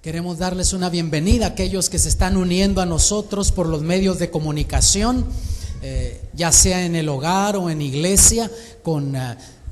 Queremos darles una bienvenida a aquellos que se están uniendo a nosotros por los medios de comunicación, ya sea en el hogar o en iglesia, con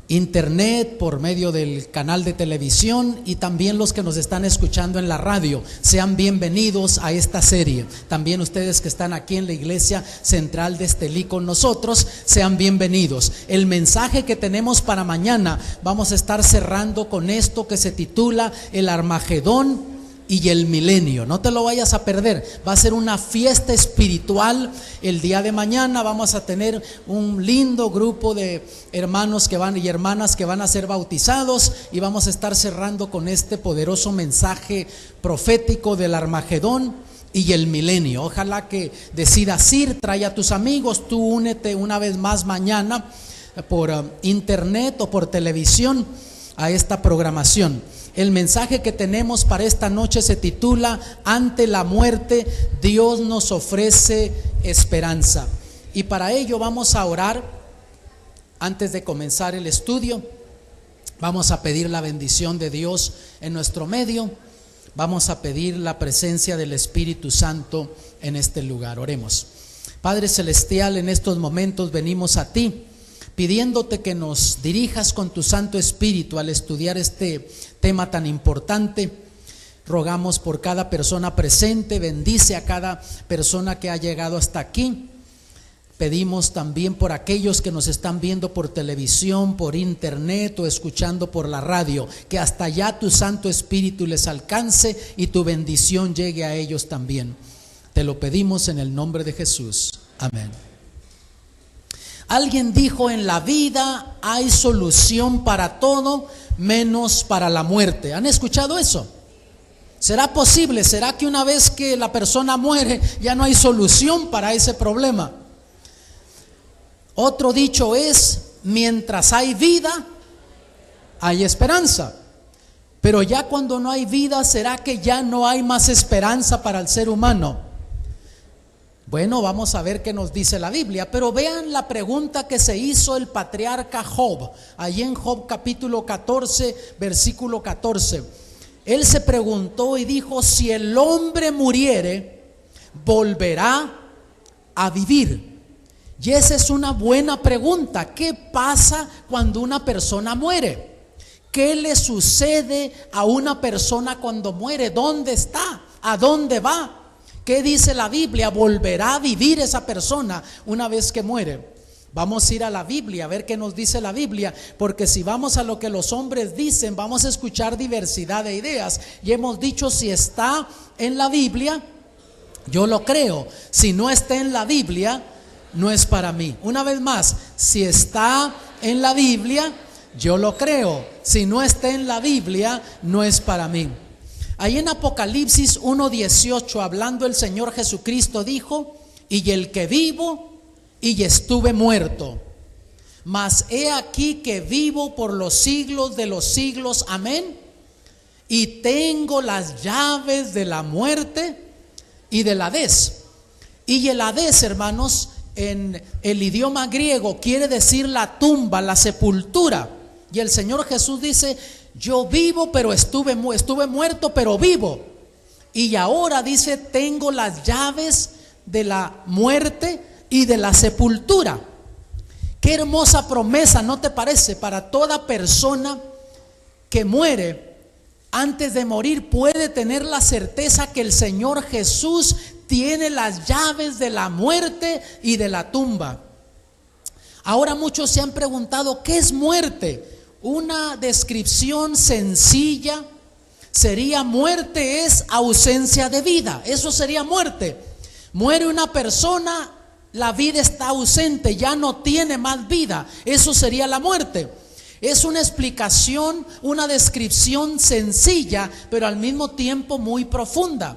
internet, por medio del canal de televisión, y también los que nos están escuchando en la radio. Sean bienvenidos a esta serie. También ustedes que están aquí en la iglesia central de Estelí con nosotros, sean bienvenidos. El mensaje que tenemos para mañana, vamos a estar cerrando con esto que se titula El Armagedón y el milenio. No te lo vayas a perder. Va a ser una fiesta espiritual. El día de mañana vamos a tener un lindo grupo de hermanos y hermanas que van a ser bautizados, y vamos a estar cerrando con este poderoso mensaje profético del Armagedón y el milenio. Ojalá que decidas ir, trae a tus amigos, tú únete una vez más mañana por internet o por televisión a esta programación. El mensaje que tenemos para esta noche se titula Ante la muerte, Dios nos ofrece esperanza. Y para ello vamos a orar. Antes de comenzar el estudio, vamos a pedir la bendición de Dios en nuestro medio. Vamos a pedir la presencia del Espíritu Santo en este lugar. Oremos. Padre Celestial, en estos momentos venimos a ti, pidiéndote que nos dirijas con tu Santo Espíritu al estudiar este tema tan importante. Rogamos por cada persona presente, bendice a cada persona que ha llegado hasta aquí. Pedimos también por aquellos que nos están viendo por televisión, por internet o escuchando por la radio, que hasta allá tu Santo Espíritu les alcance y tu bendición llegue a ellos también. Te lo pedimos en el nombre de Jesús. Amén. Alguien dijo: en la vida hay solución para todo menos para la muerte. ¿Han escuchado eso? ¿Será posible? ¿Será que una vez que la persona muere ya no hay solución para ese problema? Otro dicho es: mientras hay vida hay esperanza. Pero ya cuando no hay vida, ¿será que ya no hay más esperanza para el ser humano? Bueno, vamos a ver qué nos dice la Biblia, pero vean la pregunta que se hizo el patriarca Job, allí en Job capítulo 14, versículo 14. Él se preguntó y dijo: si el hombre muriere, ¿volverá a vivir? Y esa es una buena pregunta. ¿Qué pasa cuando una persona muere? ¿Qué le sucede a una persona cuando muere? ¿Dónde está? ¿A dónde va? ¿Qué dice la Biblia? ¿Volverá a vivir esa persona una vez que muere? Vamos a ir a la Biblia a ver qué nos dice la Biblia, porque si vamos a lo que los hombres dicen, vamos a escuchar diversidad de ideas. Y hemos dicho: si está en la Biblia, yo lo creo. Si no está en la Biblia, no es para mí. Una vez más, si está en la Biblia, yo lo creo. Si no está en la Biblia, no es para mí. Ahí en Apocalipsis 1:18, hablando el Señor Jesucristo, dijo: y el que vivo y estuve muerto, mas he aquí que vivo por los siglos de los siglos, amén, y tengo las llaves de la muerte y del Hades. Y el Hades, hermanos, en el idioma griego quiere decir la tumba, la sepultura. Y el Señor Jesús dice: yo vivo, pero estuve muerto, pero vivo. Y ahora dice: tengo las llaves de la muerte y de la sepultura. Qué hermosa promesa, ¿no te parece? Para toda persona que muere, antes de morir puede tener la certeza que el Señor Jesús tiene las llaves de la muerte y de la tumba. Ahora muchos se han preguntado: ¿qué es muerte? Una descripción sencilla sería: muerte es ausencia de vida. Eso sería muerte. Muere una persona, la vida está ausente, ya no tiene más vida. Eso sería la muerte. Es una explicación, una descripción sencilla, pero al mismo tiempo muy profunda.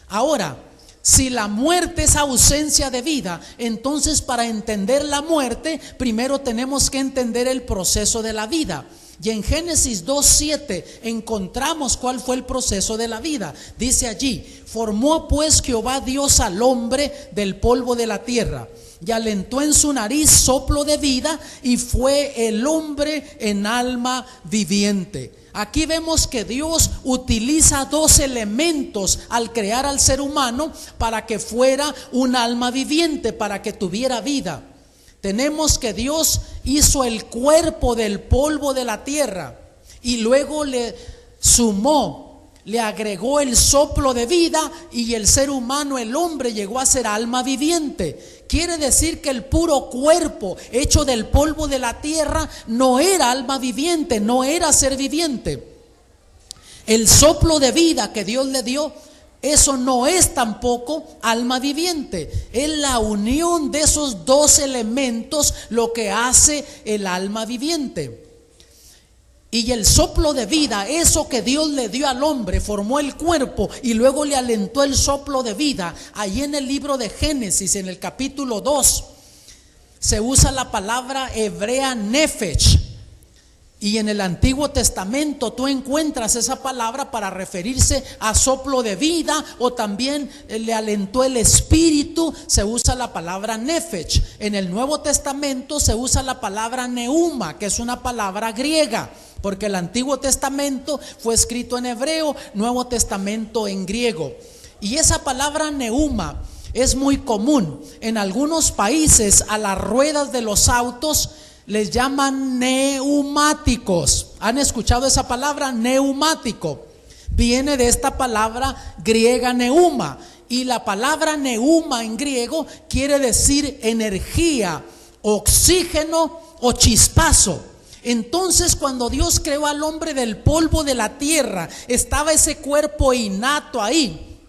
Ahora, si la muerte es ausencia de vida, entonces para entender la muerte, primero tenemos que entender el proceso de la vida. Y en Génesis 2:7 encontramos cuál fue el proceso de la vida. Dice allí: formó pues Jehová Dios al hombre del polvo de la tierra, y alentó en su nariz soplo de vida, y fue el hombre en alma viviente. Aquí vemos que Dios utiliza dos elementos al crear al ser humano para que fuera un alma viviente, para que tuviera vida. Tenemos que Dios hizo el cuerpo del polvo de la tierra y luego le sumó, le agregó el soplo de vida, y el ser humano, el hombre, llegó a ser alma viviente. Quiere decir que el puro cuerpo hecho del polvo de la tierra no era alma viviente, no era ser viviente. El soplo de vida que Dios le dio, eso no es tampoco alma viviente. Es la unión de esos dos elementos lo que hace el alma viviente. Y el soplo de vida, eso que Dios le dio al hombre, formó el cuerpo y luego le alentó el soplo de vida. Ahí en el libro de Génesis, en el capítulo 2, se usa la palabra hebrea nefesh. Y en el Antiguo Testamento tú encuentras esa palabra para referirse a soplo de vida, o también le alentó el espíritu, se usa la palabra nefesh. En el Nuevo Testamento se usa la palabra neuma, que es una palabra griega, porque el Antiguo Testamento fue escrito en hebreo, Nuevo Testamento en griego. Y esa palabra neuma es muy común. En algunos países a las ruedas de los autos les llaman neumáticos. ¿Han escuchado esa palabra? Neumático. Viene de esta palabra griega neuma. Y la palabra neuma en griego quiere decir energía, oxígeno o chispazo. Entonces, cuando Dios creó al hombre del polvo de la tierra, estaba ese cuerpo innato ahí.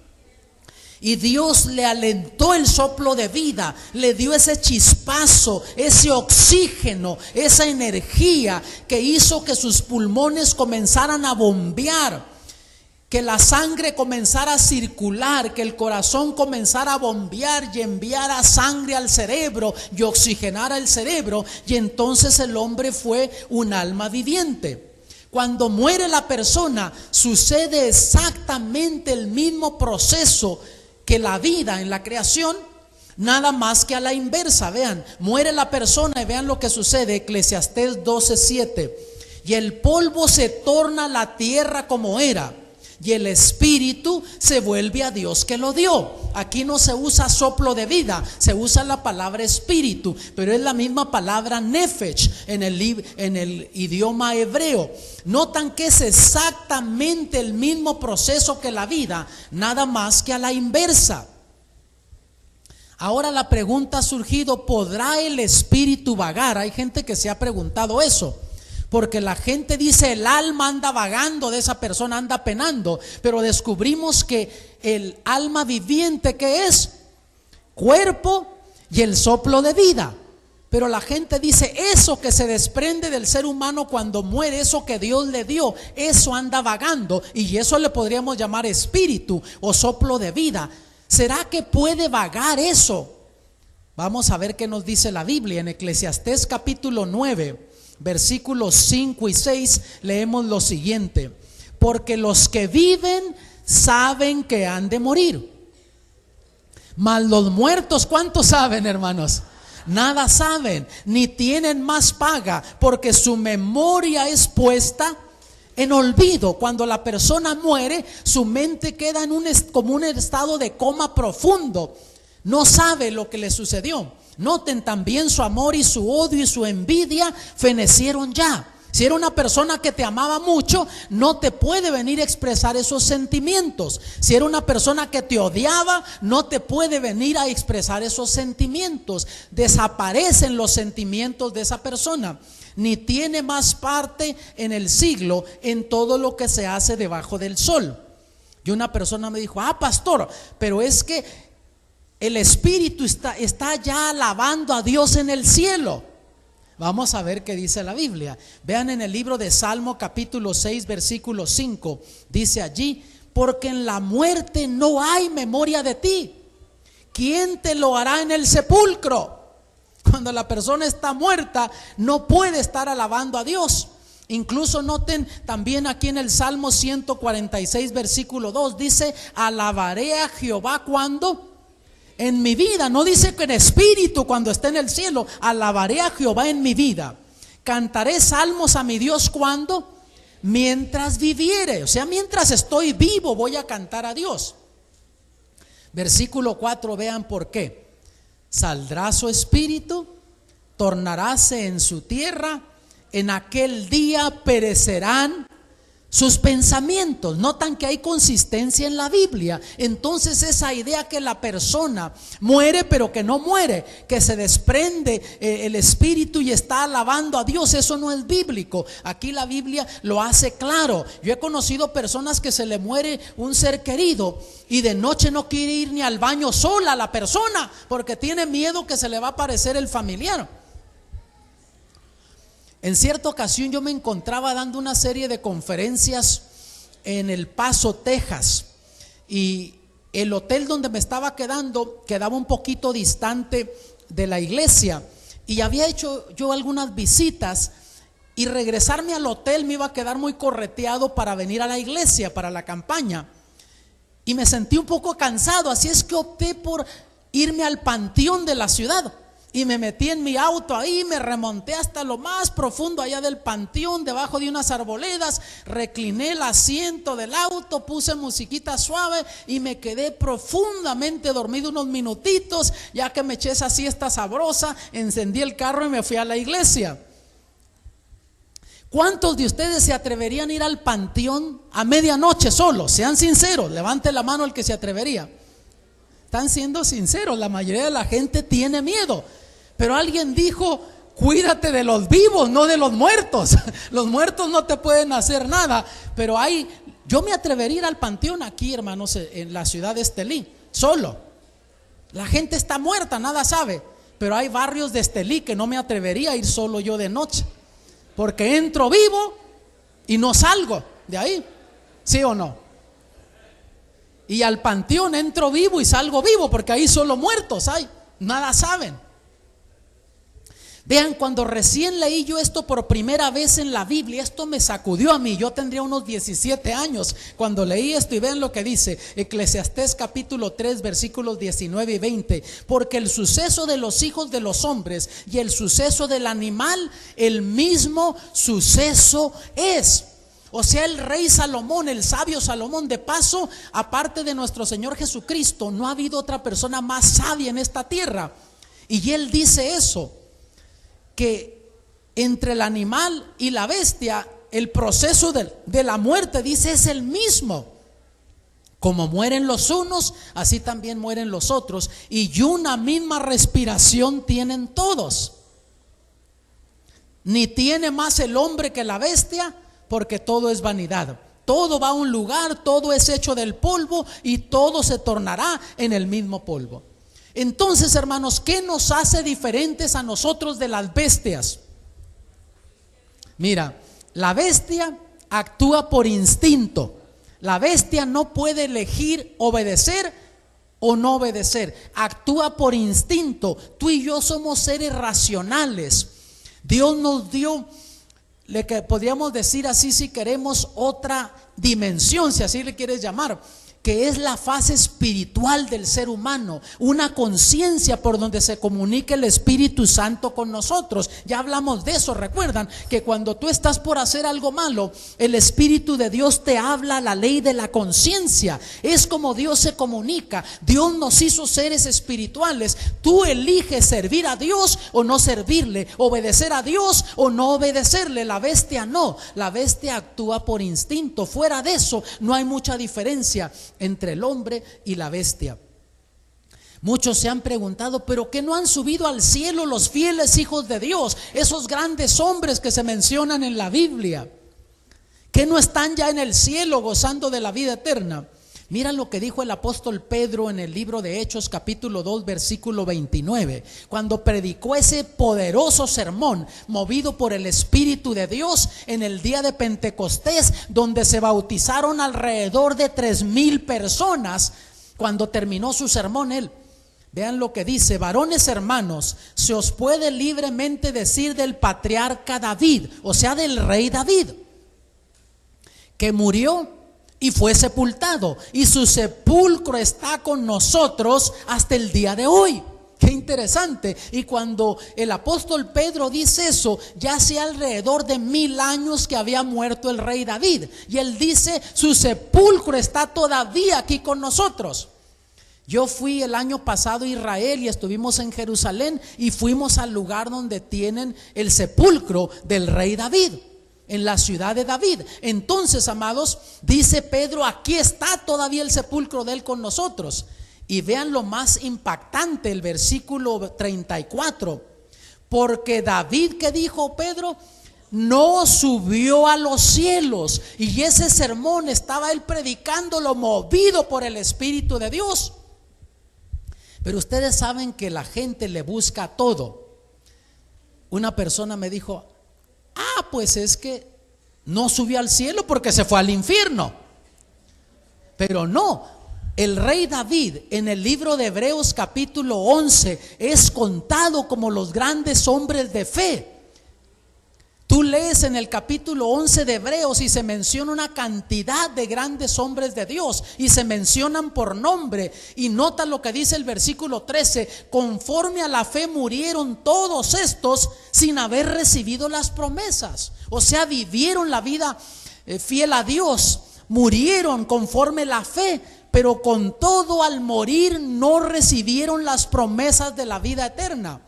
Y Dios le alentó el soplo de vida, le dio ese chispazo, ese oxígeno, esa energía que hizo que sus pulmones comenzaran a bombear, que la sangre comenzara a circular, que el corazón comenzara a bombear y enviara sangre al cerebro y oxigenara el cerebro. Y entonces el hombre fue un alma viviente. Cuando muere la persona, sucede exactamente el mismo proceso que la vida en la creación, nada más que a la inversa. Vean, muere la persona y vean lo que sucede. Eclesiastés 12:7. Y el polvo se torna la tierra como era, y el espíritu se vuelve a Dios que lo dio. Aquí no se usa soplo de vida, se usa la palabra espíritu, pero es la misma palabra nefesh en el idioma hebreo. Notan que es exactamente el mismo proceso que la vida, nada más que a la inversa. Ahora la pregunta ha surgido: ¿podrá el espíritu vagar? Hay gente que se ha preguntado eso, porque la gente dice el alma anda vagando de esa persona, anda penando. Pero descubrimos que el alma viviente, ¿qué es? Cuerpo y el soplo de vida. Pero la gente dice eso que se desprende del ser humano cuando muere, eso que Dios le dio, eso anda vagando, y eso le podríamos llamar espíritu o soplo de vida. ¿Será que puede vagar eso? Vamos a ver qué nos dice la Biblia. En Eclesiastés capítulo 9, versículos 5 y 6, leemos lo siguiente: porque los que viven saben que han de morir, mas los muertos, ¿cuántos saben, hermanos? Nada saben, ni tienen más paga, porque su memoria es puesta en olvido. Cuando la persona muere, su mente queda como un estado de coma profundo. No sabe lo que le sucedió. Noten también: su amor y su odio y su envidia fenecieron ya. Si era una persona que te amaba mucho, no te puede venir a expresar esos sentimientos. Si era una persona que te odiaba, no te puede venir a expresar esos sentimientos. Desaparecen los sentimientos de esa persona. Ni tiene más parte en el siglo en todo lo que se hace debajo del sol. Y una persona me dijo: pastor, pero es que el espíritu está ya alabando a Dios en el cielo. Vamos a ver qué dice la Biblia. Vean en el libro de Salmo capítulo 6 versículo 5. Dice allí: porque en la muerte no hay memoria de ti. ¿Quién te lo hará en el sepulcro? Cuando la persona está muerta, no puede estar alabando a Dios. Incluso noten también aquí en el Salmo 146 versículo 2, dice: alabaré a Jehová cuando en mi vida. No dice que en espíritu cuando esté en el cielo. Alabaré a Jehová en mi vida. Cantaré salmos a mi Dios cuando mientras viviere. O sea, mientras estoy vivo voy a cantar a Dios. Versículo 4, vean por qué. Saldrá su espíritu, tornaráse en su tierra, en aquel día perecerán sus pensamientos. Notan que hay consistencia en la Biblia. Entonces esa idea que la persona muere pero que no muere, que se desprende el espíritu y está alabando a Dios, eso no es bíblico. Aquí la Biblia lo hace claro. Yo he conocido personas que se le muere un ser querido y de noche no quiere ir ni al baño sola la persona porque tiene miedo que se le va a aparecer el familiar. En cierta ocasión yo me encontraba dando una serie de conferencias en El Paso, Texas, y el hotel donde me estaba quedando quedaba un poquito distante de la iglesia, y había hecho yo algunas visitas, y regresarme al hotel me iba a quedar muy correteado para venir a la iglesia, para la campaña, y me sentí un poco cansado, así es que opté por irme al panteón de la ciudad. Y me metí en mi auto ahí, me remonté hasta lo más profundo allá del panteón, debajo de unas arboledas, recliné el asiento del auto, puse musiquita suave y me quedé profundamente dormido unos minutitos, ya que me eché esa siesta sabrosa, encendí el carro y me fui a la iglesia. ¿Cuántos de ustedes se atreverían a ir al panteón a medianoche solos? Sean sinceros, levante la mano el que se atrevería. Están siendo sinceros, la mayoría de la gente tiene miedo. Pero alguien dijo, cuídate de los vivos, no de los muertos. Los muertos no te pueden hacer nada. Pero yo me atrevería a ir al panteón aquí, hermanos, en la ciudad de Estelí, solo. La gente está muerta, nada sabe. Pero hay barrios de Estelí que no me atrevería a ir solo yo de noche, porque entro vivo y no salgo de ahí. ¿Sí o no? Y al panteón entro vivo y salgo vivo, porque ahí solo muertos hay, nada saben. Vean, cuando recién leí yo esto por primera vez en la Biblia, esto me sacudió a mí. Yo tendría unos 17 años cuando leí esto, y vean lo que dice Eclesiastés capítulo 3 versículos 19 y 20. Porque el suceso de los hijos de los hombres y el suceso del animal, el mismo suceso es. O sea, el rey Salomón, el sabio Salomón, de paso, aparte de nuestro Señor Jesucristo, no ha habido otra persona más sabia en esta tierra. Y él dice eso, que entre el animal y la bestia, el proceso de la muerte, dice, es el mismo. Como mueren los unos, así también mueren los otros, y una misma respiración tienen todos. Ni tiene más el hombre que la bestia, porque todo es vanidad. Todo va a un lugar, todo es hecho del polvo y todo se tornará en el mismo polvo. Entonces, hermanos, ¿qué nos hace diferentes a nosotros de las bestias? Mira, la bestia actúa por instinto. La bestia no puede elegir obedecer o no obedecer. Actúa por instinto. Tú y yo somos seres racionales. Dios nos dio, que podríamos decir así, si queremos, otra dimensión, si así le quieres llamar, que es la fase espiritual del ser humano, una conciencia por donde se comunica el Espíritu Santo con nosotros. Ya hablamos de eso, recuerdan que cuando tú estás por hacer algo malo, el Espíritu de Dios te habla la ley de la conciencia. Es como Dios se comunica. Dios nos hizo seres espirituales. Tú eliges servir a Dios o no servirle, obedecer a Dios o no obedecerle. La bestia no, la bestia actúa por instinto. Fuera de eso no hay mucha diferencia entre el hombre y la bestia. Muchos se han preguntado, ¿pero qué no han subido al cielo los fieles hijos de Dios? Esos grandes hombres que se mencionan en la Biblia, ¿qué no están ya en el cielo gozando de la vida eterna? Mira lo que dijo el apóstol Pedro en el libro de Hechos capítulo 2 versículo 29, cuando predicó ese poderoso sermón movido por el Espíritu de Dios en el día de Pentecostés, donde se bautizaron alrededor de 3,000 personas. Cuando terminó su sermón, él, vean lo que dice: varones hermanos, se os puede libremente decir del patriarca David, o sea, del rey David, que murió y fue sepultado, y su sepulcro está con nosotros hasta el día de hoy. Qué interesante. Y cuando el apóstol Pedro dice eso, ya hacía alrededor de 1000 años que había muerto el rey David. Y él dice, su sepulcro está todavía aquí con nosotros. Yo fui el año pasado a Israel y estuvimos en Jerusalén y fuimos al lugar donde tienen el sepulcro del rey David, en la ciudad de David. Entonces, amados, dice Pedro, aquí está todavía el sepulcro de él con nosotros. Y vean lo más impactante, el versículo 34. Porque David, ¿qué dijo Pedro? No subió a los cielos. Y ese sermón estaba él predicándolo movido por el Espíritu de Dios. Pero ustedes saben que la gente le busca todo. Una persona me dijo, pues es que no subió al cielo porque se fue al infierno. Pero no, el rey David en el libro de Hebreos capítulo 11 es contado como los grandes hombres de fe. Tú lees en el capítulo 11 de Hebreos y se menciona una cantidad de grandes hombres de Dios y se mencionan por nombre. Y nota lo que dice el versículo 13: conforme a la fe murieron todos estos sin haber recibido las promesas. O sea, vivieron la vida fiel a Dios, murieron conforme a la fe, pero con todo al morir no recibieron las promesas de la vida eterna,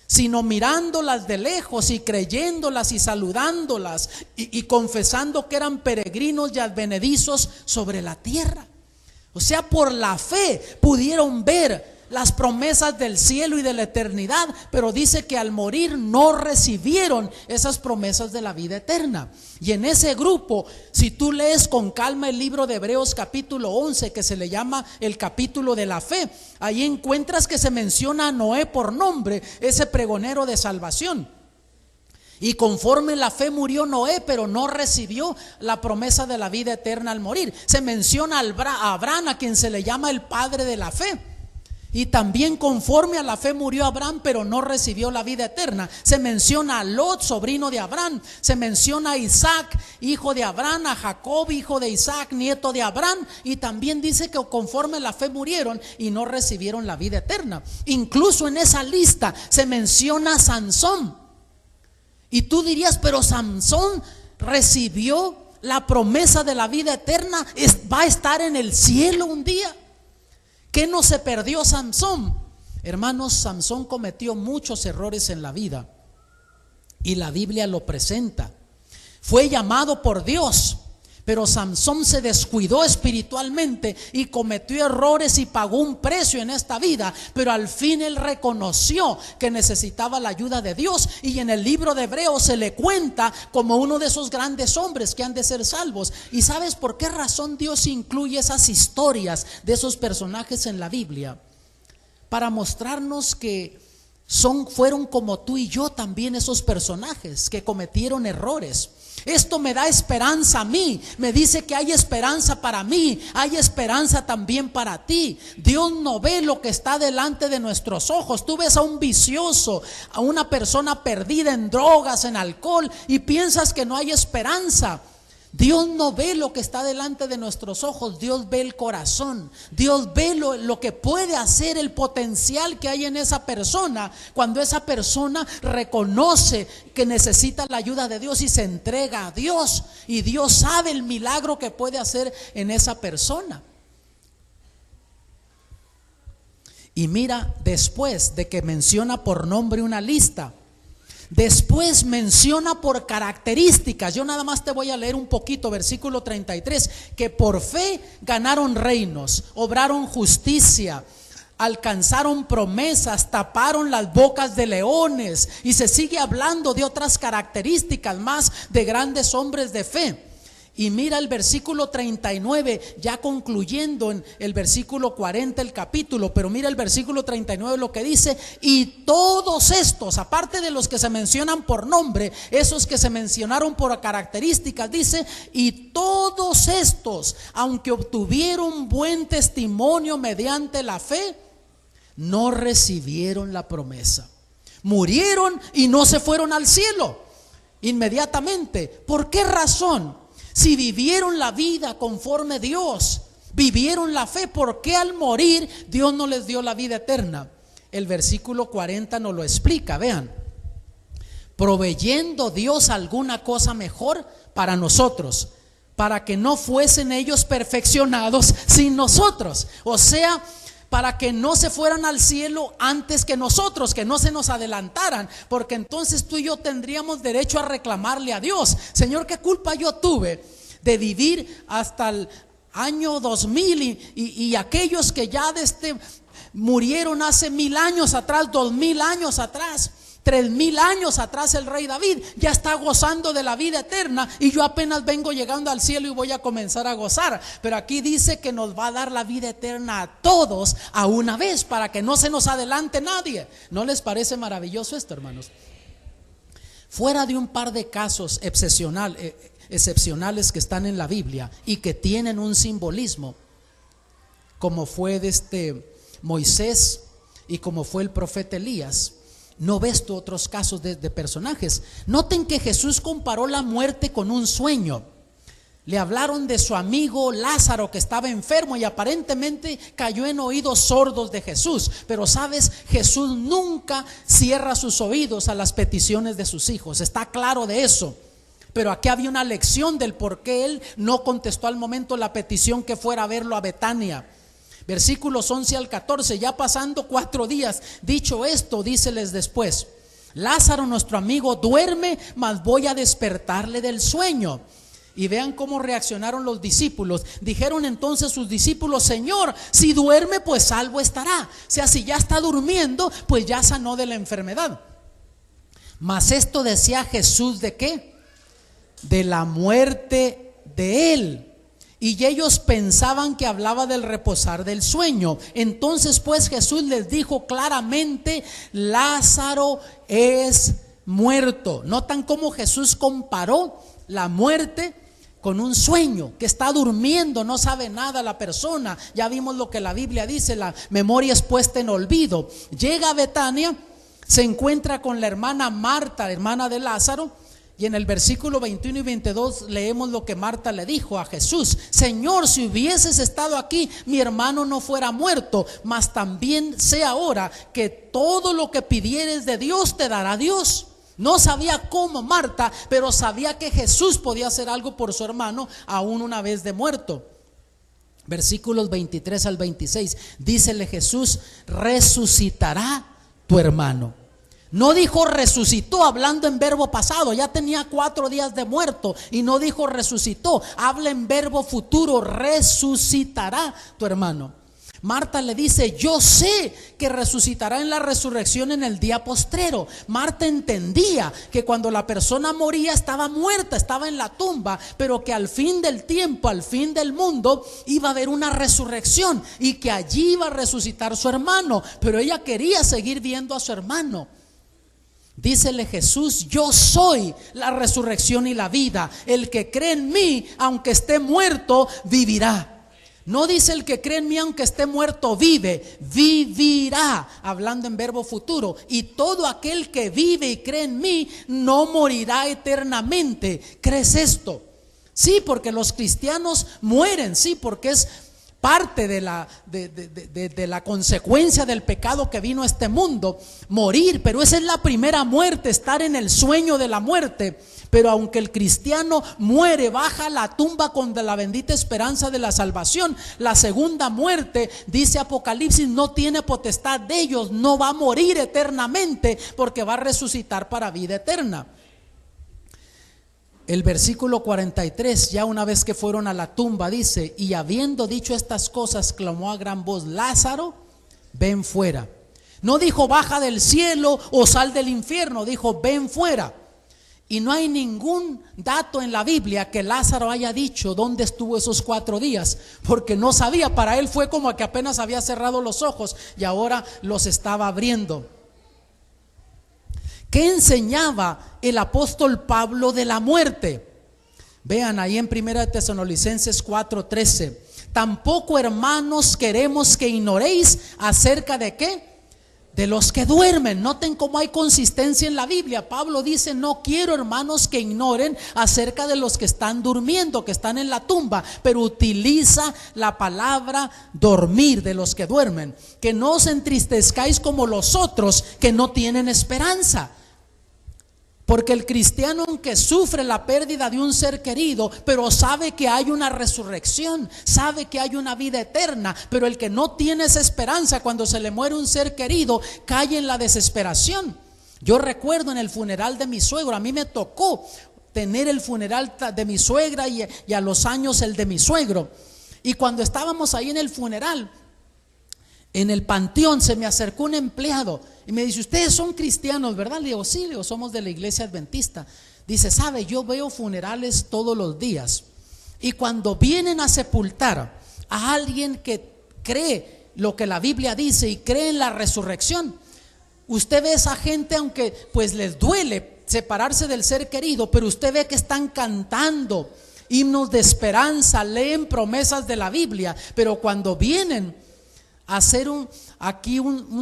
sino mirándolas de lejos y creyéndolas y saludándolas y confesando que eran peregrinos y advenedizos sobre la tierra. O sea, por la fe pudieron ver las promesas del cielo y de la eternidad, pero dice que al morir no recibieron esas promesas de la vida eterna. Y en ese grupo, si tú lees con calma el libro de Hebreos capítulo 11, que se le llama el capítulo de la fe, ahí encuentras que se menciona a Noé por nombre, ese pregonero de salvación. Y conforme la fe murió Noé, pero no recibió la promesa de la vida eterna al morir. Se menciona a Abraham, a quien se le llama el padre de la fe. Y también conforme a la fe murió Abraham, pero no recibió la vida eterna. Se menciona a Lot, sobrino de Abraham. Se menciona a Isaac, hijo de Abraham, a Jacob, hijo de Isaac, nieto de Abraham. Y también dice que conforme a la fe murieron y no recibieron la vida eterna. Incluso en esa lista se menciona a Sansón. Y tú dirías, pero Sansón recibió la promesa de la vida eterna, va a estar en el cielo un día. ¿Qué no se perdió Sansón? Hermanos, Sansón cometió muchos errores en la vida y la Biblia lo presenta. Fue llamado por Dios, pero Sansón se descuidó espiritualmente y cometió errores y pagó un precio en esta vida. Pero al fin él reconoció que necesitaba la ayuda de Dios, y en el libro de Hebreos se le cuenta como uno de esos grandes hombres que han de ser salvos. ¿Y sabes por qué razón Dios incluye esas historias de esos personajes en la Biblia? Para mostrarnos que fueron como tú y yo también esos personajes que cometieron errores. Esto me da esperanza a mí, me dice que hay esperanza para mí, hay esperanza también para ti. Dios no ve lo que está delante de nuestros ojos. Tú ves a un vicioso, a una persona perdida en drogas, en alcohol, y piensas que no hay esperanza. Dios no ve lo que está delante de nuestros ojos, Dios ve el corazón. Dios ve lo que puede hacer, el potencial que hay en esa persona, cuando esa persona reconoce que necesita la ayuda de Dios y se entrega a Dios. Y Dios sabe el milagro que puede hacer en esa persona. Y mira, después de que menciona por nombre una lista, después menciona por características. Yo nada más te voy a leer un poquito, versículo 33, que por fe ganaron reinos, obraron justicia, alcanzaron promesas, taparon las bocas de leones. Y se sigue hablando de otras características más de grandes hombres de fe. Y mira el versículo 39, ya concluyendo en el versículo 40 el capítulo, pero mira el versículo 39 lo que dice: y todos estos, aparte de los que se mencionan por nombre, esos que se mencionaron por características, dice, y todos estos, aunque obtuvieron buen testimonio mediante la fe, no recibieron la promesa. Murieron y no se fueron al cielo inmediatamente. ¿Por qué razón? Si vivieron la vida conforme Dios, vivieron la fe, ¿por qué al morir Dios no les dio la vida eterna? el versículo 40 nos lo explica, vean. Proveyendo Dios alguna cosa mejor para nosotros, para que no fuesen ellos perfeccionados sin nosotros. O sea, para que no se fueran al cielo antes que nosotros, que no se nos adelantaran, porque entonces tú y yo tendríamos derecho a reclamarle a Dios: Señor, ¿qué culpa yo tuve de vivir hasta el año 2000 y aquellos que ya murieron hace 1000 años atrás, 2000 años atrás, 3000 años atrás? El rey David ya está gozando de la vida eterna y yo apenas vengo llegando al cielo y voy a comenzar a gozar. Pero aquí dice que nos va a dar la vida eterna a todos a una vez, para que no se nos adelante nadie. ¿No les parece maravilloso esto, hermanos? Fuera de un par de casos excepcionales que están en la Biblia y que tienen un simbolismo, como fue de Moisés y como fue el profeta Elías, no ves tú otros casos de personajes. Noten que Jesús comparó la muerte con un sueño. Le hablaron de su amigo Lázaro, que estaba enfermo y aparentemente cayó en oídos sordos de Jesús. Pero sabes, Jesús nunca cierra sus oídos a las peticiones de sus hijos, está claro de eso. Pero aquí había una lección del por qué él no contestó al momento la petición que fuera a verlo a Betania. Versículos 11 al 14, ya pasando 4 días, dicho esto, díceles después: Lázaro nuestro amigo duerme, mas voy a despertarle del sueño. Y vean cómo reaccionaron los discípulos. Dijeron entonces sus discípulos: Señor, si duerme, pues salvo estará. O sea, si ya está durmiendo, pues ya sanó de la enfermedad. Mas esto decía Jesús, ¿de qué? De la muerte de él. Y ellos pensaban que hablaba del reposar del sueño. Entonces pues Jesús les dijo claramente: Lázaro es muerto. Notan cómo Jesús comparó la muerte con un sueño, que está durmiendo, no sabe nada la persona. Ya vimos lo que la Biblia dice: la memoria es puesta en olvido. Llega a Betania, se encuentra con la hermana Marta, hermana de Lázaro. Y en el versículo 21 y 22 leemos lo que Marta le dijo a Jesús: Señor, si hubieses estado aquí, mi hermano no fuera muerto. Mas también sé ahora que todo lo que pidieres de Dios te dará Dios. No sabía cómo Marta, pero sabía que Jesús podía hacer algo por su hermano aún una vez de muerto. Versículos 23 al 26, dícele Jesús: resucitará tu hermano. No dijo resucitó, hablando en verbo pasado, ya tenía 4 días de muerto. Y no dijo resucitó, habla en verbo futuro: resucitará tu hermano. Marta le dice: yo sé que resucitará en la resurrección en el día postrero. Marta entendía que cuando la persona moría estaba muerta, estaba en la tumba, pero que al fin del tiempo, al fin del mundo, iba a haber una resurrección y que allí iba a resucitar su hermano. Pero ella quería seguir viendo a su hermano. Dícele Jesús: yo soy la resurrección y la vida. El que cree en mí, aunque esté muerto, vivirá. No dice el que cree en mí aunque esté muerto vive, vivirá, hablando en verbo futuro. Y todo aquel que vive y cree en mí no morirá eternamente. ¿Crees esto? Sí, porque los cristianos mueren, sí, porque es parte de la consecuencia del pecado que vino a este mundo, morir. Pero esa es la primera muerte, estar en el sueño de la muerte. Pero aunque el cristiano muere, baja a la tumba con la bendita esperanza de la salvación, la segunda muerte, dice Apocalipsis, no tiene potestad de ellos, no va a morir eternamente, porque va a resucitar para vida eterna. El versículo 43, ya una vez que fueron a la tumba, dice: y habiendo dicho estas cosas, clamó a gran voz: Lázaro, ven fuera. No dijo baja del cielo o sal del infierno, dijo ven fuera. Y no hay ningún dato en la Biblia que Lázaro haya dicho dónde estuvo esos 4 días, porque no sabía. Para él fue como que apenas había cerrado los ojos y ahora los estaba abriendo. ¿Qué enseñaba el apóstol Pablo de la muerte? Vean ahí en 1 Tesalonicenses 4:13. Tampoco, hermanos, queremos que ignoréis acerca de ¿qué? de los que duermen. Noten cómo hay consistencia en la Biblia. Pablo dice: no quiero, hermanos, que ignoren acerca de los que están durmiendo, que están en la tumba, pero utiliza la palabra dormir, de los que duermen. Que no os entristezcáis como los otros que no tienen esperanza. Porque el cristiano, aunque sufre la pérdida de un ser querido, pero sabe que hay una resurrección, sabe que hay una vida eterna. Pero el que no tiene esa esperanza, cuando se le muere un ser querido, cae en la desesperación. Yo recuerdo en el funeral de mi suegro, a mí me tocó tener el funeral de mi suegra y a los años el de mi suegro. Y cuando estábamos ahí en el funeral, en el panteón, se me acercó un empleado y me dice: ustedes son cristianos, ¿verdad? Le digo: sí. Le digo: somos de la iglesia adventista. Dice: sabe, yo veo funerales todos los días, y cuando vienen a sepultar a alguien que cree lo que la Biblia dice y cree en la resurrección, usted ve a esa gente, aunque pues les duele separarse del ser querido, pero usted ve que están cantando himnos de esperanza, leen promesas de la Biblia. Pero cuando vienen hacer un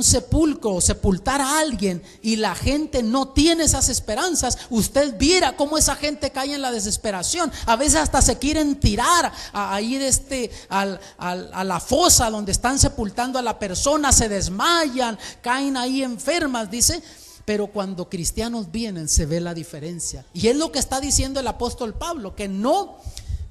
sepulcro, sepultar a alguien, y la gente no tiene esas esperanzas, usted viera cómo esa gente cae en la desesperación. A veces hasta se quieren tirar a ir a la fosa donde están sepultando a la persona, se desmayan, caen ahí enfermas, dice. Pero cuando cristianos vienen, se ve la diferencia. Y es lo que está diciendo el apóstol Pablo: que no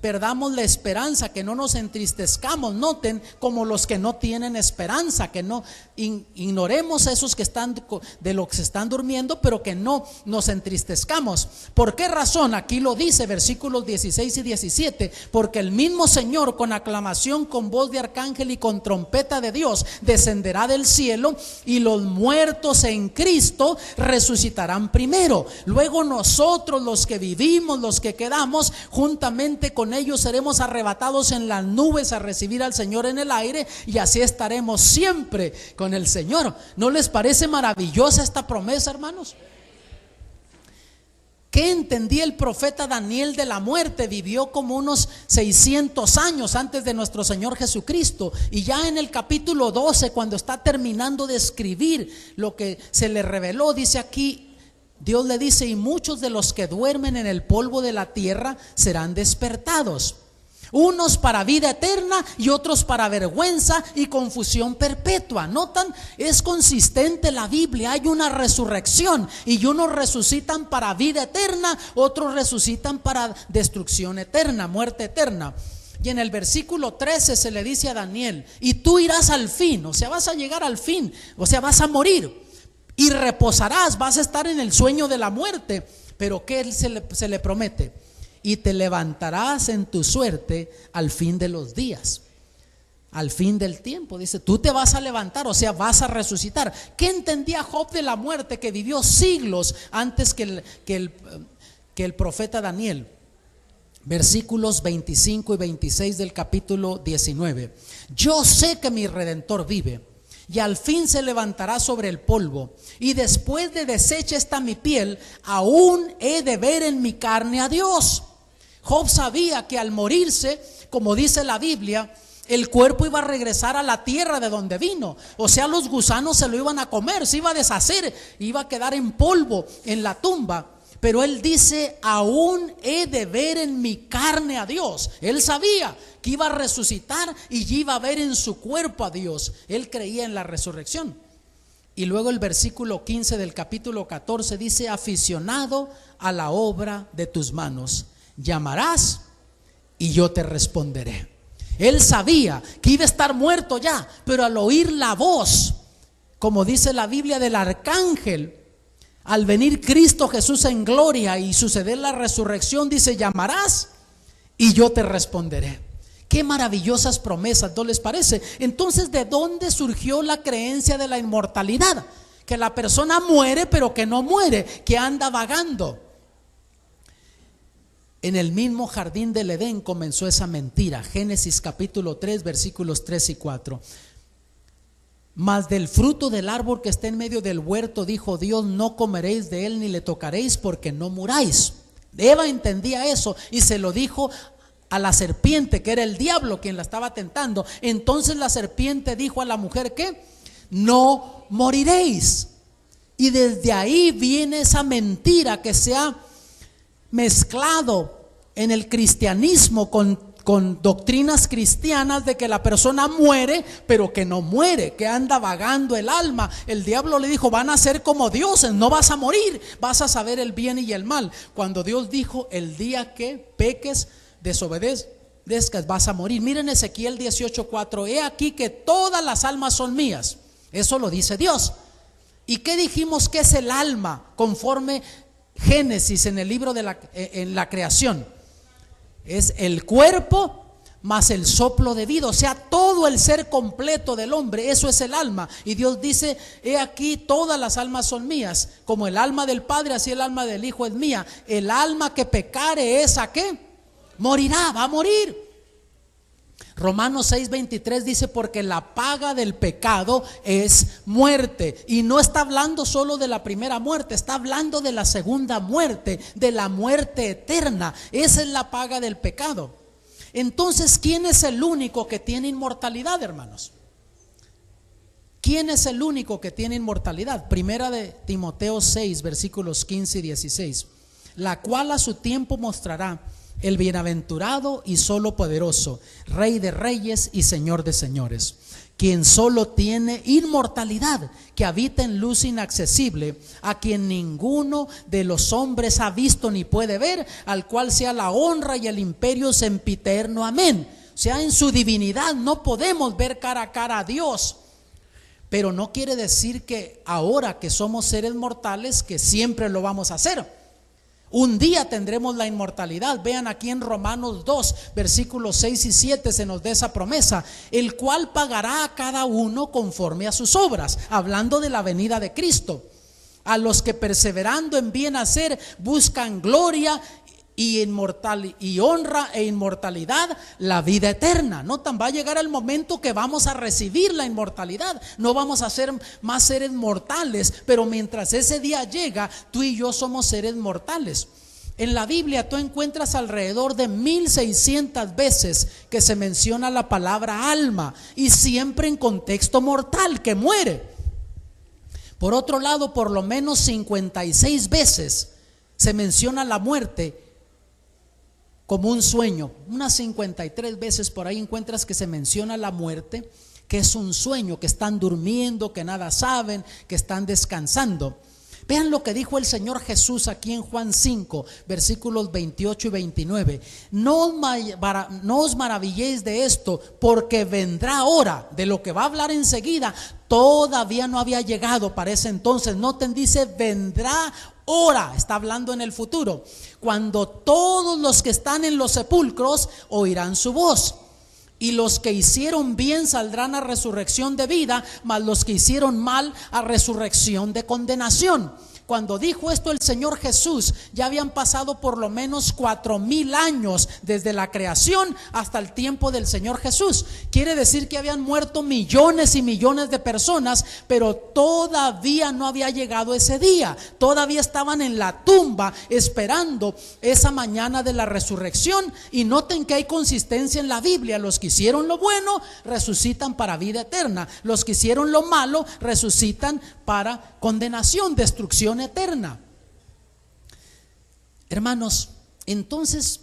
perdamos la esperanza, que no nos entristezcamos. Noten, como los que no tienen esperanza, que no ignoremos a esos que están de los que se están durmiendo, pero que no nos entristezcamos. ¿Por qué razón? Aquí lo dice, versículos 16 y 17: porque el mismo Señor, con aclamación, con voz de arcángel y con trompeta de Dios, descenderá del cielo, y los muertos en Cristo resucitarán primero. Luego nosotros, los que vivimos, los que quedamos, juntamente con ellos seremos arrebatados en las nubes a recibir al Señor en el aire, y así estaremos siempre con el Señor. ¿No les parece maravillosa esta promesa, hermanos? ¿Qué entendía el profeta Daniel de la muerte? Vivió como unos 600 años antes de nuestro Señor Jesucristo, y ya en el capítulo 12, cuando está terminando de escribir lo que se le reveló, dice aquí, Dios le dice: y muchos de los que duermen en el polvo de la tierra serán despertados, unos para vida eterna y otros para vergüenza y confusión perpetua. ¿Notan? Es consistente la Biblia. Hay una resurrección, y unos resucitan para vida eterna, otros resucitan para destrucción eterna, muerte eterna. Y en el versículo 13 se le dice a Daniel: y tú irás al fin, o sea, vas a llegar al fin, o sea, vas a morir y reposarás, vas a estar en el sueño de la muerte. Pero ¿qué se le promete? Y te levantarás en tu suerte al fin de los días, al fin del tiempo. Dice: tú te vas a levantar, o sea, vas a resucitar. ¿Qué entendía Job de la muerte, que vivió siglos antes que el profeta Daniel? Versículos 25 y 26 del capítulo 19: yo sé que mi Redentor vive, y al fin se levantará sobre el polvo, y después de deshecha esta mi piel, aún he de ver en mi carne a Dios. Job sabía que al morirse, como dice la Biblia, el cuerpo iba a regresar a la tierra de donde vino. O sea, los gusanos se lo iban a comer, se iba a deshacer, iba a quedar en polvo en la tumba. Pero él dice: aún he de ver en mi carne a Dios. Él sabía que iba a resucitar y iba a ver en su cuerpo a Dios. Él creía en la resurrección. Y luego el versículo 15 del capítulo 14 dice: aficionado a la obra de tus manos, llamarás y yo te responderé. Él sabía que iba a estar muerto ya, pero al oír la voz, como dice la Biblia, del arcángel, al venir Cristo Jesús en gloria y suceder la resurrección, dice: llamarás y yo te responderé. Qué maravillosas promesas, ¿no les parece? Entonces, ¿de dónde surgió la creencia de la inmortalidad? Que la persona muere, pero que no muere, que anda vagando. En el mismo jardín del Edén comenzó esa mentira. Génesis capítulo 3, versículos 3 y 4. Mas del fruto del árbol que está en medio del huerto, dijo Dios: no comeréis de él ni le tocaréis, porque no muráis. Eva entendía eso y se lo dijo a la serpiente, que era el diablo quien la estaba tentando. Entonces la serpiente dijo a la mujer: ¿qué? no moriréis. Y desde ahí viene esa mentira que se ha mezclado en el cristianismo con doctrinas cristianas de que la persona muere, pero que no muere, que anda vagando el alma. El diablo le dijo: van a ser como dioses, no vas a morir, vas a saber el bien y el mal. Cuando Dios dijo: el día que peques, desobedezcas, vas a morir. Miren Ezequiel 18:4: he aquí que todas las almas son mías. Eso lo dice Dios. ¿Y qué dijimos que es el alma conforme Génesis en el libro de en la creación? Es el cuerpo más el soplo de vida, o sea, todo el ser completo del hombre, eso es el alma. Y Dios dice: he aquí todas las almas son mías, como el alma del Padre, así el alma del Hijo es mía. El alma que pecare, ¿esa qué? Morirá, va a morir. Romanos 6:23 dice: porque la paga del pecado es muerte. Y no está hablando solo de la primera muerte, está hablando de la segunda muerte, de la muerte eterna. Esa es la paga del pecado. Entonces, ¿quién es el único que tiene inmortalidad, hermanos? ¿Quién es el único que tiene inmortalidad? Primera de Timoteo 6, versículos 15 y 16: la cual a su tiempo mostrará el bienaventurado y solo poderoso, Rey de reyes y Señor de señores, quien solo tiene inmortalidad, que habita en luz inaccesible, a quien ninguno de los hombres ha visto ni puede ver, al cual sea la honra y el imperio sempiterno. Amén. O sea, en su divinidad no podemos ver cara a cara a Dios, pero no quiere decir que ahora que somos seres mortales que siempre lo vamos a hacer. Un día tendremos la inmortalidad. Vean aquí en Romanos 2, versículos 6 y 7 se nos da esa promesa: el cual pagará a cada uno conforme a sus obras, hablando de la venida de Cristo. A los que perseverando en bien hacer buscan gloria y honra e inmortalidad, la vida eterna. Notan, va a llegar el momento que vamos a recibir la inmortalidad. No vamos a ser más seres mortales, pero mientras ese día llega, tú y yo somos seres mortales. En la Biblia tú encuentras alrededor de 1600 veces que se menciona la palabra alma, y siempre en contexto mortal, que muere. Por otro lado, por lo menos 56 veces se menciona la muerte como un sueño. Unas 53 veces por ahí encuentras que se menciona la muerte, que es un sueño, que están durmiendo, que nada saben, que están descansando. Vean lo que dijo el Señor Jesús aquí en Juan 5, versículos 28 y 29. No os maravilléis de esto, porque vendrá hora, de lo que va a hablar enseguida, todavía no había llegado para ese entonces. Noten, dice vendrá hora, está hablando en el futuro, cuando todos los que están en los sepulcros oirán su voz, y los que hicieron bien saldrán a resurrección de vida, mas los que hicieron mal a resurrección de condenación. Cuando dijo esto el Señor Jesús, ya habían pasado por lo menos 4000 años desde la creación hasta el tiempo del Señor Jesús. Quiere decir que habían muerto millones y millones de personas, pero todavía no había llegado ese día. Todavía estaban en la tumba esperando esa mañana de la resurrección. Y noten que hay consistencia en la Biblia: los que hicieron lo bueno resucitan para vida eterna, los que hicieron lo malo resucitan para condenación, destrucción eterna. Hermanos, entonces,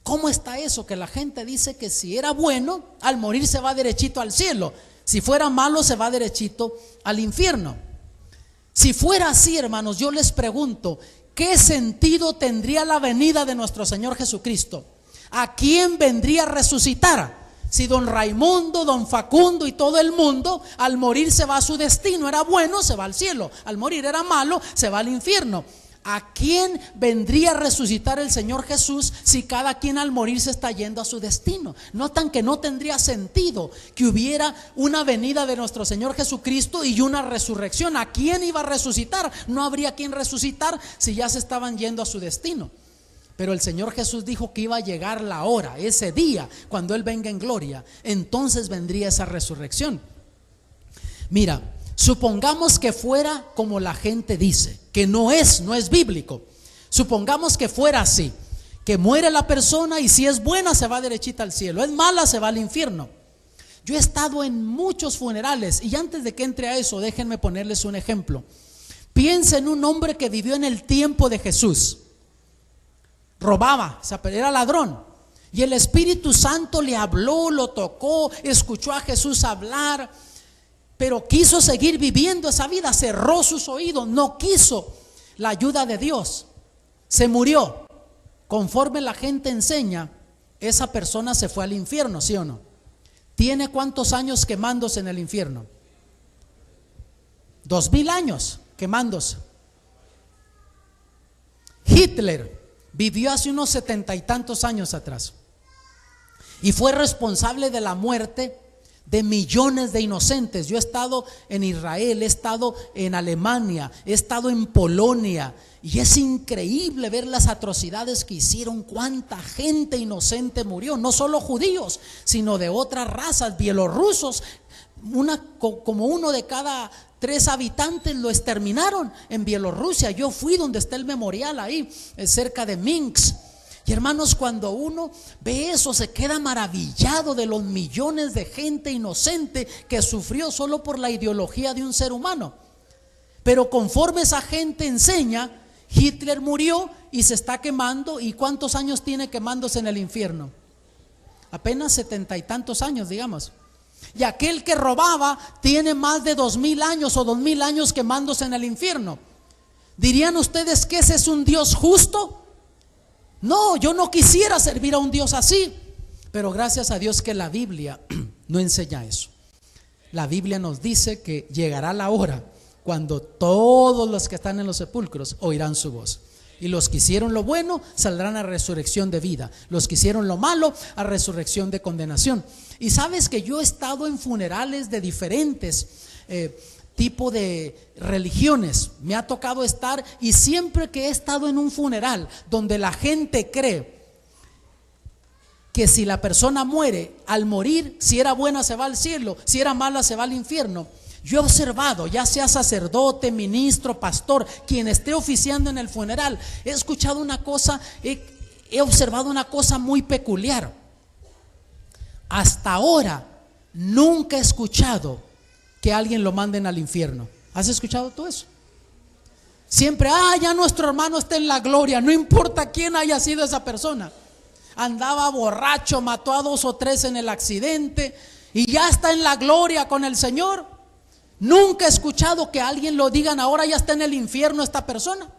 ¿cómo está eso? Que la gente dice que si era bueno, al morir se va derechito al cielo, si fuera malo se va derechito al infierno. Si fuera así, hermanos, yo les pregunto, ¿qué sentido tendría la venida de nuestro Señor Jesucristo? ¿A quién vendría a resucitar? Si don Raimundo, don Facundo y todo el mundo al morir se va a su destino, era bueno, se va al cielo; al morir era malo, se va al infierno. ¿A quién vendría a resucitar el Señor Jesús si cada quien al morir se está yendo a su destino? Notan que no tendría sentido que hubiera una venida de nuestro Señor Jesucristo y una resurrección. ¿A quién iba a resucitar? No habría quien resucitar si ya se estaban yendo a su destino. Pero el Señor Jesús dijo que iba a llegar la hora, ese día, cuando Él venga en gloria. Entonces vendría esa resurrección. Mira, supongamos que fuera como la gente dice, que no es bíblico. Supongamos que fuera así, que muere la persona y si es buena se va derechita al cielo, es mala se va al infierno. Yo he estado en muchos funerales, y antes de que entre a eso, déjenme ponerles un ejemplo. Piensa en un hombre que vivió en el tiempo de Jesús. Robaba, era ladrón, y el Espíritu Santo le habló, lo tocó, escuchó a Jesús hablar, pero quiso seguir viviendo esa vida, cerró sus oídos, no quiso la ayuda de Dios, se murió. Conforme la gente enseña, esa persona se fue al infierno, ¿sí o no? ¿Tiene cuántos años quemándose en el infierno? 2000 años quemándose. Hitler vivió hace unos 70 y tantos años atrás y fue responsable de la muerte de millones de inocentes. Yo he estado en Israel, he estado en Alemania, he estado en Polonia, y es increíble ver las atrocidades que hicieron. Cuánta gente inocente murió, no solo judíos, sino de otras razas, bielorrusos. Como 1 de cada 3 habitantes lo exterminaron en Bielorrusia. Yo fui donde está el memorial ahí, cerca de Minsk. Y hermanos, cuando uno ve eso, se queda maravillado de los millones de gente inocente que sufrió solo por la ideología de un ser humano. Pero conforme esa gente enseña, Hitler murió y se está quemando. ¿Y cuántos años tiene quemándose en el infierno? Apenas 70 y tantos años, digamos. Y aquel que robaba tiene más de 2000 años o 2000 años quemándose en el infierno. ¿Dirían ustedes que ese es un Dios justo? No, yo no quisiera servir a un Dios así. Pero gracias a Dios que la Biblia no enseña eso. La Biblia nos dice que llegará la hora cuando todos los que están en los sepulcros oirán su voz. Y los que hicieron lo bueno saldrán a resurrección de vida, los que hicieron lo malo a resurrección de condenación. Y sabes que yo he estado en funerales de diferentes tipo de religiones. Me ha tocado estar, y siempre que he estado en un funeral donde la gente cree que si la persona muere, al morir, si era buena se va al cielo, si era mala se va al infierno. Yo he observado, ya sea sacerdote, ministro, pastor, quien esté oficiando en el funeral, he escuchado una cosa, he observado una cosa muy peculiar. Hasta ahora nunca he escuchado que alguien lo manden al infierno. ¿Has escuchado tú eso? Siempre, ya nuestro hermano está en la gloria, no importa quién haya sido esa persona. Andaba borracho, mató a 2 o 3 en el accidente y ya está en la gloria con el Señor. Nunca he escuchado que alguien lo digan, ahora ya está en el infierno esta persona.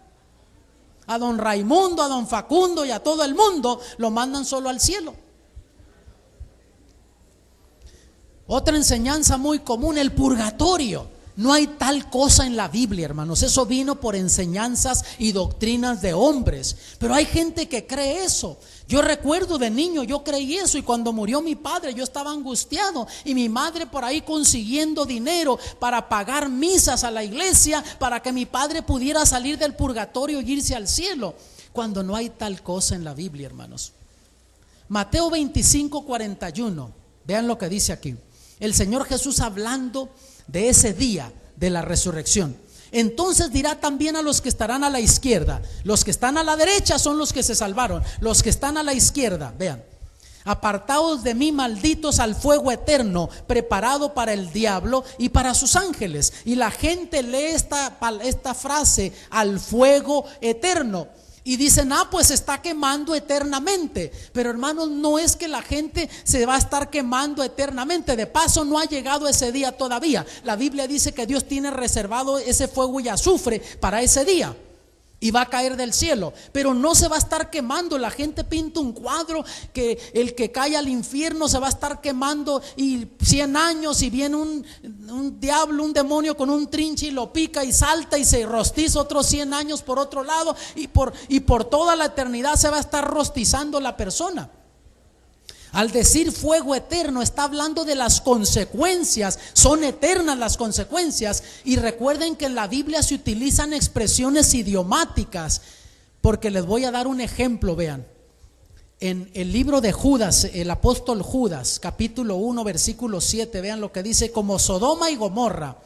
A don Raimundo, a don Facundo y a todo el mundo lo mandan solo al cielo. Otra enseñanza muy común, el purgatorio. No hay tal cosa en la Biblia, hermanos. Eso vino por enseñanzas y doctrinas de hombres. Pero hay gente que cree eso. Yo recuerdo de niño, yo creí eso, y cuando murió mi padre yo estaba angustiado, y mi madre por ahí consiguiendo dinero para pagar misas a la iglesia para que mi padre pudiera salir del purgatorio y irse al cielo, cuando no hay tal cosa en la Biblia, hermanos. Mateo 25:41, vean lo que dice aquí. El Señor Jesús hablando de ese día de la resurrección. Entonces dirá también a los que estarán a la izquierda. Los que están a la derecha son los que se salvaron. Los que están a la izquierda, vean: apartaos de mí, malditos, al fuego eterno, preparado para el diablo y para sus ángeles. Y la gente lee esta frase, al fuego eterno, y dicen, pues se está quemando eternamente. Pero hermanos, no es que la gente se va a estar quemando eternamente. De paso, no ha llegado ese día todavía. La Biblia dice que Dios tiene reservado ese fuego y azufre para ese día, y va a caer del cielo, pero no se va a estar quemando. La gente pinta un cuadro que el que cae al infierno se va a estar quemando y 100 años, y viene un diablo, un demonio con un trinche y lo pica y salta y se rostiza otros 100 años por otro lado, y por toda la eternidad se va a estar rostizando la persona. Al decir fuego eterno, está hablando de las consecuencias. Son eternas las consecuencias. Y recuerden que en la Biblia se utilizan expresiones idiomáticas, porque les voy a dar un ejemplo. Vean, en el libro de Judas, el apóstol Judas, capítulo 1, versículo 7, vean lo que dice: como Sodoma y Gomorra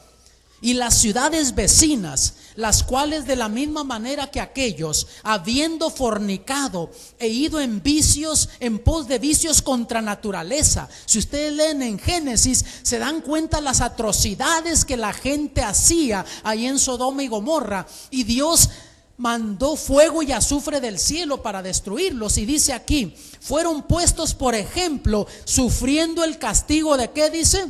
y las ciudades vecinas, las cuales de la misma manera que aquellos, habiendo fornicado e ido en vicios, en pos de vicios contra naturaleza. Si ustedes leen en Génesis, se dan cuenta las atrocidades que la gente hacía ahí en Sodoma y Gomorra, y Dios mandó fuego y azufre del cielo para destruirlos. Y dice aquí, fueron puestos por ejemplo, sufriendo el castigo de ¿qué dice?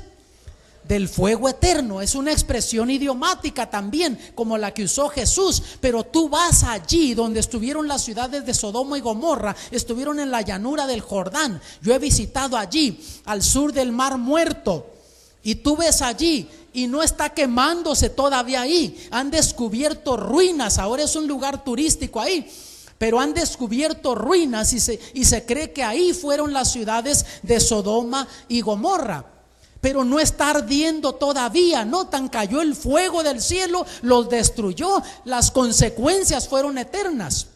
Del fuego eterno. Es una expresión idiomática también, como la que usó Jesús. Pero tú vas allí donde estuvieron las ciudades de Sodoma y Gomorra, estuvieron en la llanura del Jordán. Yo he visitado allí, al sur del Mar Muerto, y tú ves allí y no está quemándose todavía ahí. Han descubierto ruinas, ahora es un lugar turístico ahí, pero han descubierto ruinas y se cree que ahí fueron las ciudades de Sodoma y Gomorra. Pero no está ardiendo todavía, no, tan cayó el fuego del cielo, los destruyó, las consecuencias fueron eternas.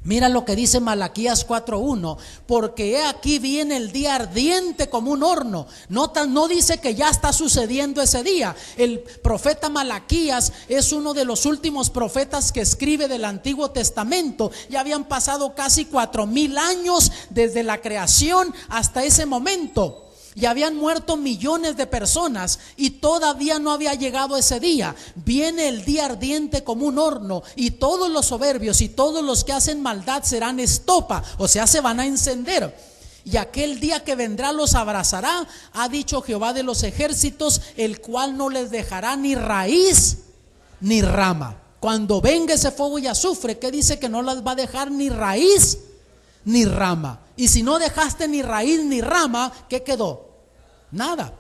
Mira lo que dice Malaquías 4:1, porque he aquí viene el día ardiente como un horno. No dice que ya está sucediendo ese día. El profeta Malaquías es uno de los últimos profetas que escribe del Antiguo Testamento. Ya habían pasado casi 4000 años desde la creación hasta ese momento. Y habían muerto millones de personas y todavía no había llegado ese día. Viene el día ardiente como un horno, y todos los soberbios y todos los que hacen maldad serán estopa, o sea, se van a encender. Y aquel día que vendrá los abrazará, ha dicho Jehová de los ejércitos, el cual no les dejará ni raíz ni rama. Cuando venga ese fuego y azufre, ¿qué dice? Que no las va a dejar ni raíz ni rama. Y si no dejaste ni raíz ni rama, ¿qué quedó? Nada.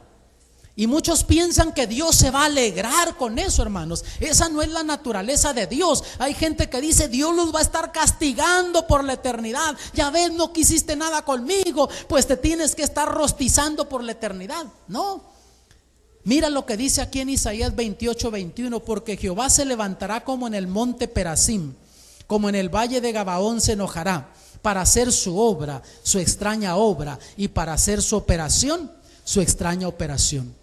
Y muchos piensan que Dios se va a alegrar con eso, hermanos. Esa no es la naturaleza de Dios. Hay gente que dice, Dios los va a estar castigando por la eternidad. Ya ves, no quisiste nada conmigo, pues te tienes que estar rostizando por la eternidad. No. Mira lo que dice aquí en Isaías 28:21, porque Jehová se levantará como en el monte Perasim, como en el valle de Gabaón se enojará, para hacer su obra, su extraña obra, y para hacer su operación, su extraña operación.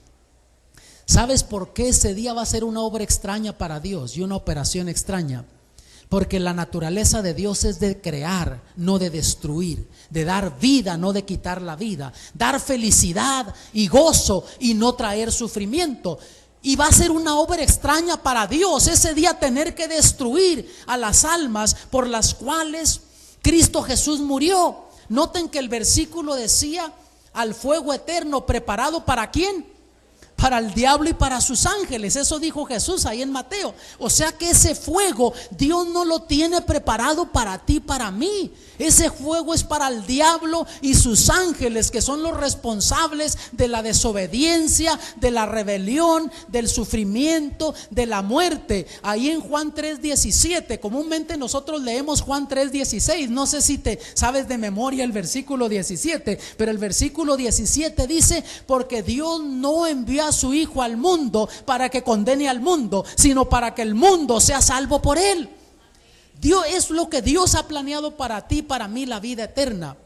¿Sabes por qué ese día va a ser una obra extraña para Dios y una operación extraña? Porque la naturaleza de Dios es de crear, no de destruir, de dar vida, no de quitar la vida, dar felicidad y gozo y no traer sufrimiento. Y va a ser una obra extraña para Dios ese día, tener que destruir a las almas por las cuales Cristo Jesús murió. Noten que el versículo decía, al fuego eterno preparado ¿para quién? Para el diablo y para sus ángeles. Eso dijo Jesús ahí en Mateo. O sea que ese fuego Dios no lo tiene preparado para ti, para mí. Ese fuego es para el diablo y sus ángeles, que son los responsables de la desobediencia, de la rebelión, del sufrimiento, de la muerte. Ahí en Juan 3:17, comúnmente nosotros leemos Juan 3:16. No sé si te sabes de memoria el versículo 17, pero el versículo 17 dice, porque Dios no envió a su Hijo al mundo para que condene al mundo, sino para que el mundo sea salvo por él. Dios, es lo que Dios ha planeado para ti, para mí, la vida eterna.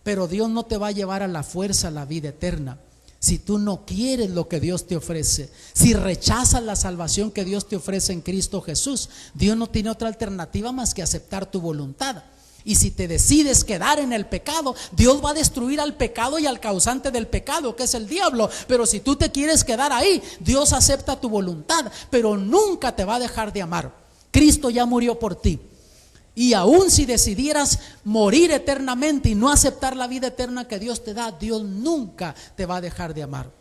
Pero Dios no te va a llevar a la fuerza a la vida eterna si tú no quieres lo que Dios te ofrece. Si rechazas la salvación que Dios te ofrece en Cristo Jesús, Dios no tiene otra alternativa más que aceptar tu voluntad. Y si te decides quedar en el pecado, Dios va a destruir al pecado y al causante del pecado, que es el diablo. Pero si tú te quieres quedar ahí, Dios acepta tu voluntad, pero nunca te va a dejar de amar. Cristo ya murió por ti. Y aún si decidieras morir eternamente y no aceptar la vida eterna que Dios te da, Dios nunca te va a dejar de amar.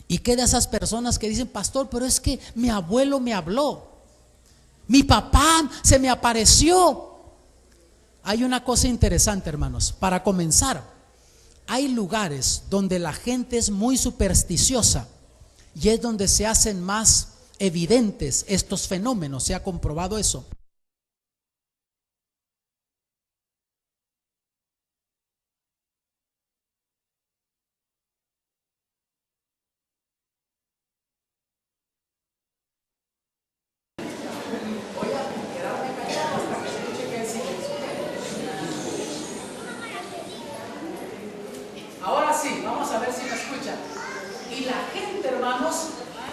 ¿Y qué de esas personas que dicen, pastor, pero es que mi abuelo me habló, mi papá se me apareció? Hay una cosa interesante, hermanos. Para comenzar, hay lugares donde la gente es muy supersticiosa y es donde se hacen más evidentes estos fenómenos. Se ha comprobado eso. Ahora sí, vamos a ver si me escuchan. Y la gente, hermanos,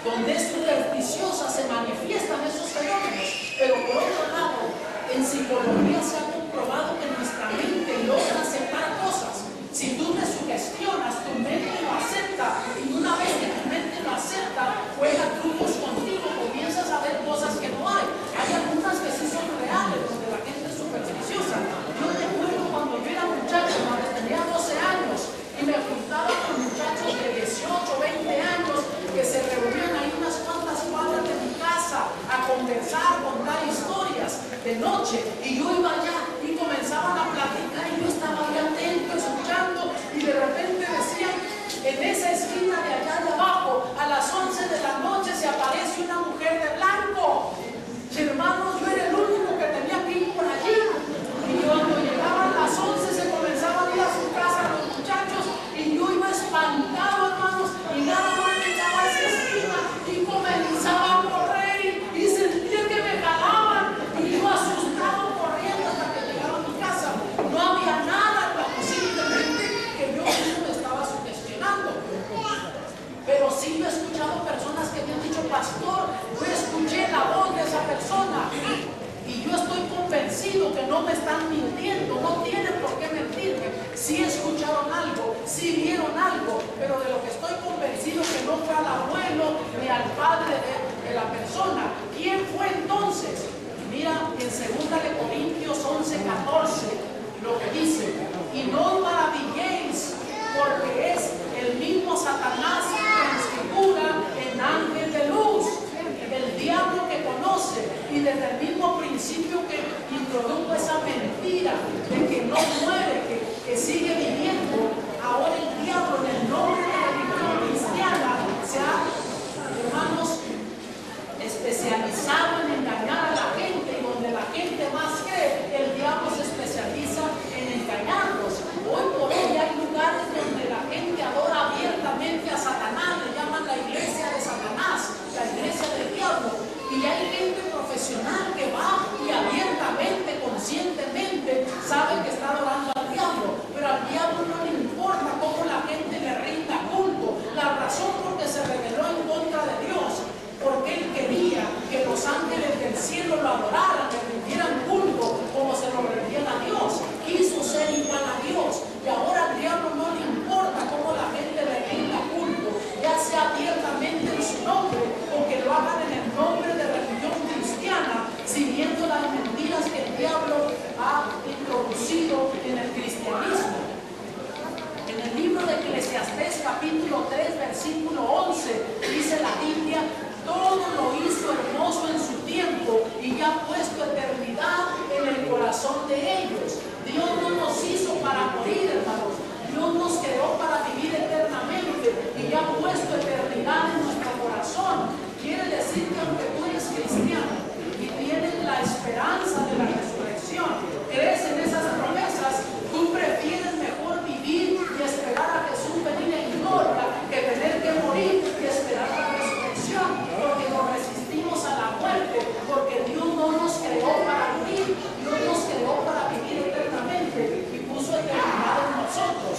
donde es supersticiosa se manifiestan esos fenómenos. Pero por otro lado, en psicología se ha comprobado que nuestra mente logra aceptar cosas. Si tú te sugestionas, tu mente lo acepta, y una vez que tu mente lo acepta, juega trucos contigo, comienzas a ver cosas que no hay. Hay algunas que sí son reales, donde la gente es supersticiosa. Yo recuerdo cuando yo era muchacho, cuando tenía 12 años, y me juntaba con muchachos de 18, 20 años, que se reunían ahí unas cuantas cuadras de mi casa a conversar, contar historias de noche, y yo iba allá y comenzaban a platicar y yo estaba ahí atento, escuchando, y de repente decían, en esa esquina de allá de abajo, a las 11 de la noche se aparece una mujer de blanco. Hermanos, yo era el único que tenía que ir por allí, y cuando llegaban las 11 se comenzaban a ir a su casa los muchachos, y yo iba espantado, hermanos, y nada más llegaba a esa esquina y comenzaba a correr y sentía que me jalaban, y yo asustado corriendo hasta que llegaba a mi casa. No había nada, posiblemente que yo mismo me estaba sugestionando. Pero sí yo he escuchado personas que me han dicho, pastor, yo escuché la voz de esa persona y yo estoy convencido que no me están mintiendo, no tienen por qué mentirme. Sí escucharon algo, sí vieron algo, pero de lo que estoy convencido que no fue al abuelo ni al padre de la persona. ¿Quién fue entonces? Mira en 2 Corintios 11:14 lo que dice: y no os maravilléis, porque es el mismo Satanás que transfigura en ángel de luz, el diablo que conoce, y desde el mismo principio que introdujo esa mentira de que no muere, que sigue viviendo. Ahora el diablo, en el nombre de la religión cristiana, se ha, hermanos, especializado en engañar a la gente, y donde la gente más cree, el diablo se especializa en engañarlos. Hoy por hoy hay lugares donde la gente adora abiertamente a Satanás, le llaman la iglesia de Satanás, la iglesia del diablo, y hay gente profesional que va y abiertamente, conscientemente sabe que está adorando al diablo, pero al diablo no le importa cómo la gente le rinda culto. La razón por que se rebeló en contra de Dios, porque él quería que los ángeles del cielo lo adoraran, le rindieran culto como se lo rendían a Dios. Quiso ser igual a Dios, y ahora al diablo no le importa cómo la gente le rinda culto, ya sea abiertamente en su nombre o que lo hagan en el nombre de religión cristiana, siguiendo las mentiras que el diablo ha introducido en el cristianismo. En el libro de Eclesiastés capítulo 3 versículo 11 dice la Biblia: todo lo hizo hermoso en su tiempo, y ya ha puesto eternidad en el corazón de ellos. Dios no nos hizo para morir, hermanos. Dios nos creó para vivir eternamente, y ya ha puesto eternidad en nuestro corazón. Quiere decir que aunque tú eres cristiano y tienes la esperanza de la resurrección, crees en esas promesas, tú prefieres mejor vivir y esperar a Jesús venir en gloria que tener que morir y esperar la resurrección, porque nos resistimos a la muerte, porque Dios no nos creó para morir, Dios nos creó para vivir eternamente y puso eternidad en nosotros.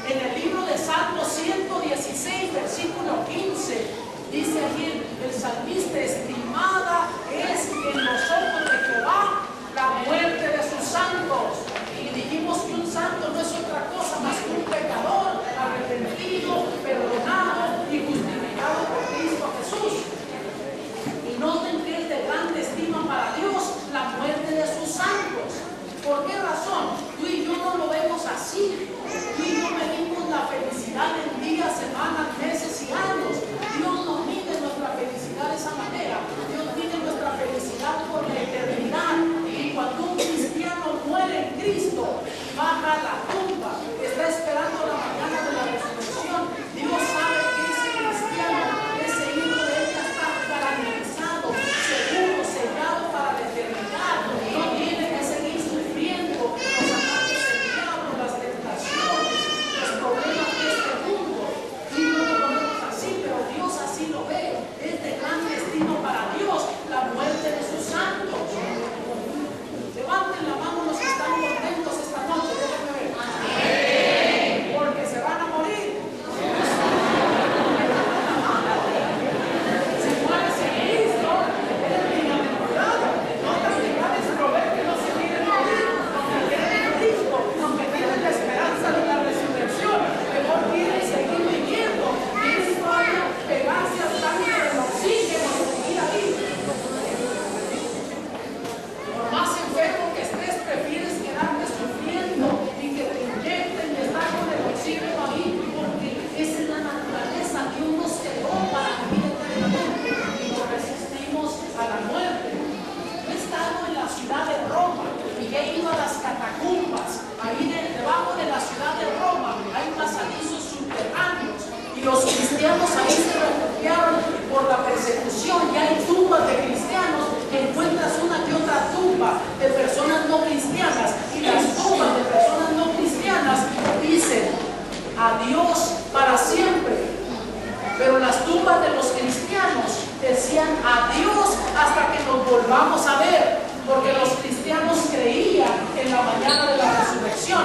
En el libro de Salmos 116 versículo 15 dice allí el salmista: estimada es en los ojos de Jehová la muerte de sus santos. Y dijimos que un santo no es otra cosa más que un pecador arrepentido, perdonado y justificado por Cristo Jesús. Y noten que es de grande estima para Dios la muerte de sus santos. ¿Por qué razón? Tú y yo no lo vemos así. Tú y yo medimos la felicidad en días, semanas, meses y años. Dios no mide nuestra felicidad de esa manera. Dios mide nuestra felicidad Los cristianos ahí se refugiaron por la persecución. Ya hay tumbas de cristianos, encuentras una que otra tumba de personas no cristianas, y las tumbas de personas no cristianas dicen adiós para siempre. Pero las tumbas de los cristianos decían adiós hasta que nos volvamos a ver, porque los cristianos creían en la mañana de la resurrección.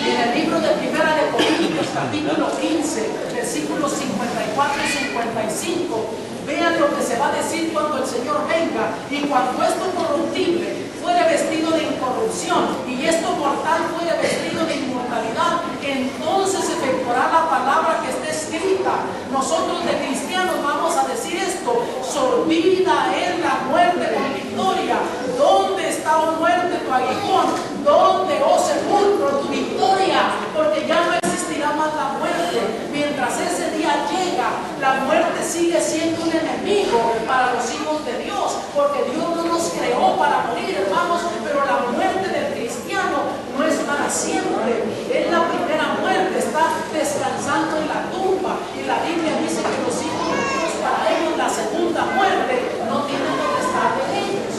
Y en el libro de Primera de Corintios, capítulo 15, versículos 54 y 55, vean lo que se va a decir cuando el Señor venga. Y cuando esto corruptible fuere vestido de incorrupción y esto mortal fuere vestido de inmortalidad, entonces efectuará la palabra que está escrita. Nosotros de cristianos vamos a decir esto: sorbida es la muerte con victoria. ¿Dónde está, oh muerte, tu aguijón? ¿Dónde, oh sepulcro, tu victoria? Porque ya no existirá más la muerte. Mientras ese día llega, la muerte sigue siendo un enemigo para los hijos de Dios, porque Dios no nos creó para morir, hermanos. Pero la muerte del cristiano no es para siempre, es la primera muerte, está descansando en la tumba. Y la Biblia dice que los hijos de Dios, para ellos la segunda muerte no tiene potestad de ellos.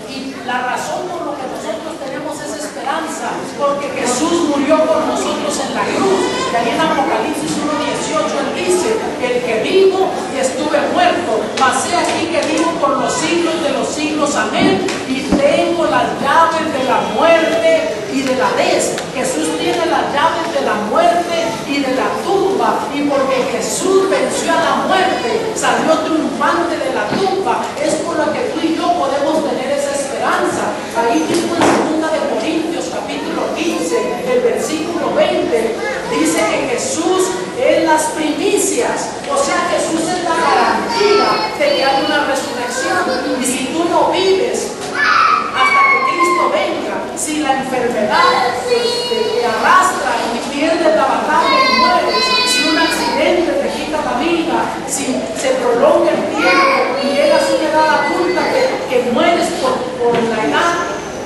Y la razón por la que nosotros tenemos esa esperanza, porque Jesús murió por nosotros en la cruz. Y ahí en Apocalipsis 1:18 él dice: el que vivo y estuve muerto, pasé aquí que vivo por los siglos de los siglos, amén. Y tengo las llaves de la muerte y de la Hades. Jesús tiene las llaves de la muerte y de la tumba. Y porque Jesús venció a la muerte, salió triunfante de la tumba, es por lo que tú y yo podemos tener esa esperanza. Ahí mismo en 2 de Corintios capítulo 15, el versículo 20, dice que Jesús es las primicias. O sea, Jesús es la garantía de que hay una resurrección. Y si tú no vives hasta que Cristo venga, si la enfermedad te arrastra y pierdes la batalla y mueres, si un accidente te quita la vida, si se prolonga el tiempo y llegas a una edad adulta que mueres por la edad,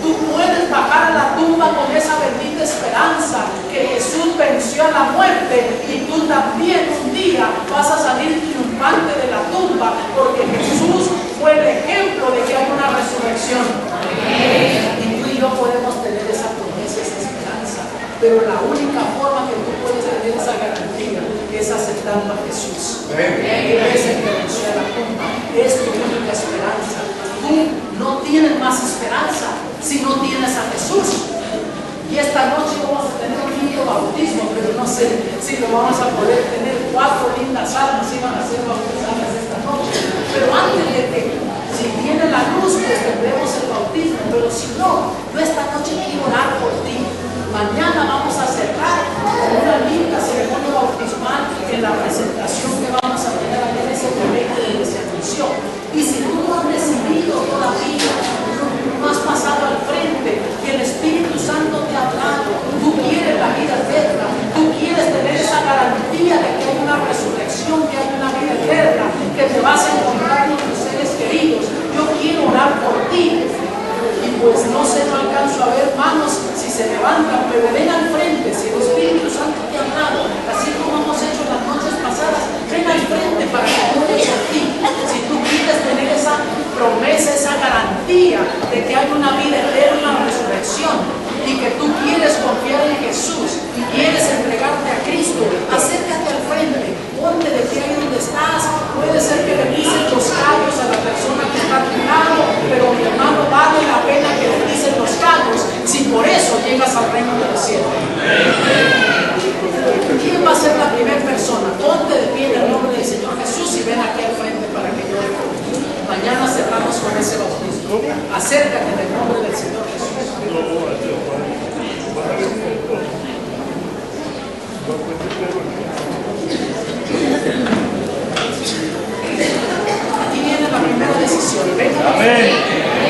tú puedes bajar a la tumba con esa bendita esperanza que Jesús venció a la muerte, y tú también un día vas a salir triunfante de la tumba, porque Jesús fue el ejemplo de que hay una resurrección. Y tú y yo podemos tener esa promesa, esa esperanza, pero la única forma que tú puedes tener esa garantía es aceptando a Jesús. Él es el que venció a la tumba, es tu única esperanza. Tú no tienes más esperanza si no tienes a Jesús. Y esta noche vamos a tener un lindo bautismo, pero no sé si lo vamos a poder tener. 4 lindas almas iban a ser bautizadas esta noche. Pero antes de que, si viene la luz, pues tendremos el bautismo. Pero si no, yo esta noche quiero orar por ti. Mañana vamos a cerrar con una linda ceremonia bautismal en la presentación que vamos a tener aquí en ese momento de se anunció. Y si tú no has recibido todavía, no has pasado al frente y el Espíritu Santo te ha hablado, tú quieres la vida eterna, tú quieres tener esa garantía de que hay una resurrección, que hay una vida eterna, que te vas a encontrar con tus seres queridos, yo quiero orar por ti. Y pues no sé, no alcanzo a ver manos si se levantan, pero ven al frente. Si el Espíritu Santo te ha hablado, así como hemos hecho las noches pasadas, ven al frente para que ore por ti. Si tú quieres tener esa promesa, esa garantía de que hay una vida eterna, una resurrección, y que tú quieres confiar en Jesús y quieres entregarte a Cristo, acércate al frente, ponte de pie ahí donde estás. Puede ser que le pises los callos a la persona que está a tu lado, pero mi hermano, vale la pena que le pisen los callos si por eso llegas al reino de los cielos. ¿Quién va a ser la primera persona? Ponte de pie en el nombre del Señor Jesús y ven aquí al frente para que yo ore por ti. Mañana cerramos con ese bautismo. Acércate en el nombre del Señor Jesús. Aquí viene la primera decisión. Venga. Amén.